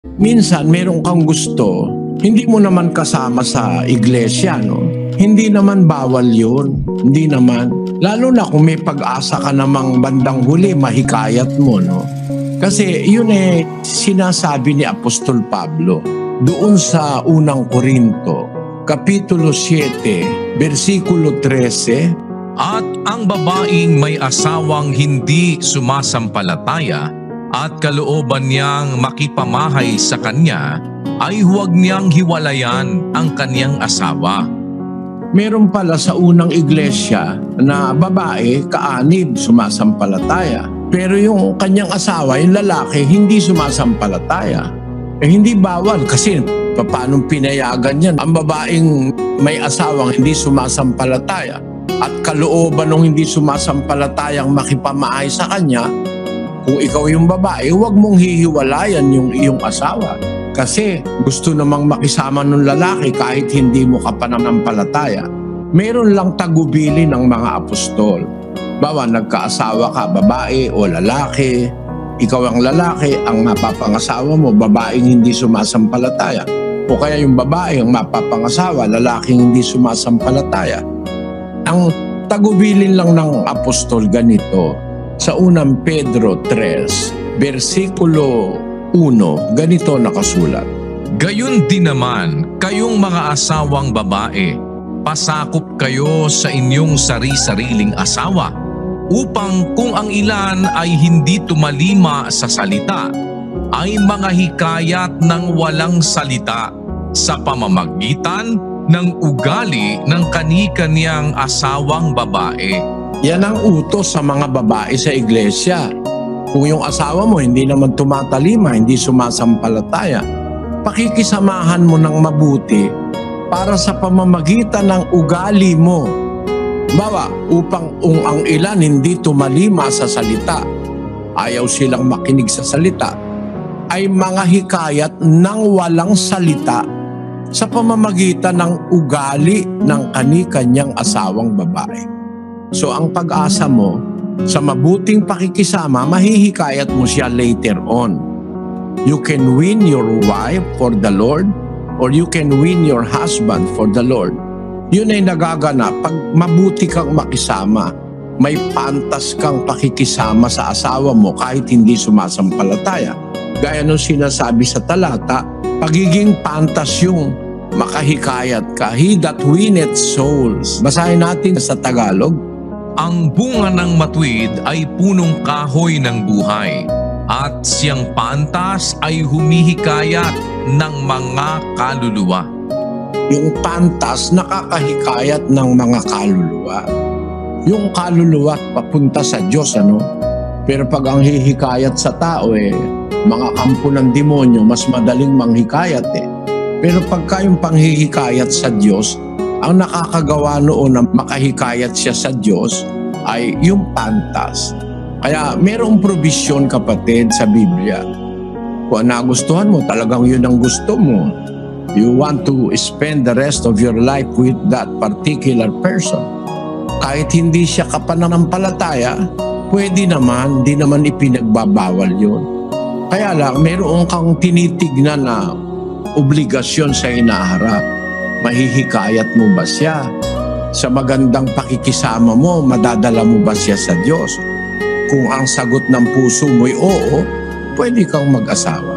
Minsan, meron kang gusto, hindi mo naman kasama sa iglesia, no? Hindi naman bawal yun. Hindi naman. Lalo na kung may pag-asa ka namang bandang huli, mahikayat mo, no? Kasi yun sinasabi ni Apostol Pablo doon sa unang Korinto, Kapitulo 7, versikulo 13. At ang babaeng may asawang hindi sumasampalataya at kalooban niyang makipamahay sa kanya, ay huwag niyang hiwalayan ang kaniyang asawa. Meron pala sa unang iglesia na babae, kaanib, sumasampalataya. Pero yung kanyang asawa, yung lalaki, hindi sumasampalataya. Hindi bawal kasi paano pinayagan yan? Ang babaeng may asawang hindi sumasampalataya at kalooban ng hindi sumasampalatayang makipamahay sa kanya, kung ikaw yung babae, huwag mong hihiwalayan yung iyong asawa. Kasi gusto namang makisama ng lalaki kahit hindi mo ka pananampalataya. Meron lang tagubili ng mga apostol. Bawa, nagkaasawa ka, babae o lalaki. Ikaw ang lalaki, ang mapapangasawa mo, babaeng hindi sumasampalataya. O kaya yung babae ang mapapangasawa, lalaking hindi sumasampalataya. Ang tagubilin lang ng apostol ganito, sa unang Pedro 3, versikulo 1, ganito nakasulat. Gayon din naman, kayong mga asawang babae, pasakop kayo sa inyong sari-sariling asawa, upang kung ang ilan ay hindi tumalima sa salita, ay mga hikayat ng walang salita sa pamamagitan ng ugali ng kani-kaniyang asawang babae. Yan ang utos sa mga babae sa iglesia. Kung yung asawa mo hindi naman tumatalima, hindi sumasampalataya, pakikisamahan mo ng mabuti para sa pamamagitan ng ugali mo. Bawa, upang ang ilan hindi tumalima sa salita, ayaw silang makinig sa salita, ay mga hikayat ng walang salita sa pamamagitan ng ugali ng kani-kanyang asawang babae. So ang pag-asa mo, sa mabuting pakikisama, mahihikayat mo siya later on. You can win your wife for the Lord or you can win your husband for the Lord. Yun ay nagaganap pag mabuti kang makisama. May pantas kang pakikisama sa asawa mo kahit hindi sumasampalataya. Gaya nung sinasabi sa talata, pagiging pantas yung makahikayat ka. He that winneth souls. Basahin natin sa Tagalog. Ang bunga ng matuwid ay punong kahoy ng buhay, at siyang pantas ay humihikayat ng mga kaluluwa. Yung pantas nakakahikayat ng mga kaluluwa. Yung kaluluwa papunta sa Diyos, ano? Pero pag ang hihikayat sa tao, mga kampo ng demonyo, mas madaling manghikayat Pero pagka yung panghihikayat sa Diyos, ang nakakagawa noon na makahikayat siya sa Diyos ay yung pantas. Kaya merong provision, kapatid, sa Biblia. Kung nagustuhan mo, talagang yun ang gusto mo. You want to spend the rest of your life with that particular person. Kahit hindi siya kapananampalataya, pwede naman, di naman ipinagbabawal yun. Kaya lang, meron kang tinitignan na obligasyon sa hinaharap. Mahihikayat mo ba siya? Sa magandang pakikisama mo, madadala mo ba siya sa Diyos? Kung ang sagot ng puso mo'y oo, pwede kang mag-asawa.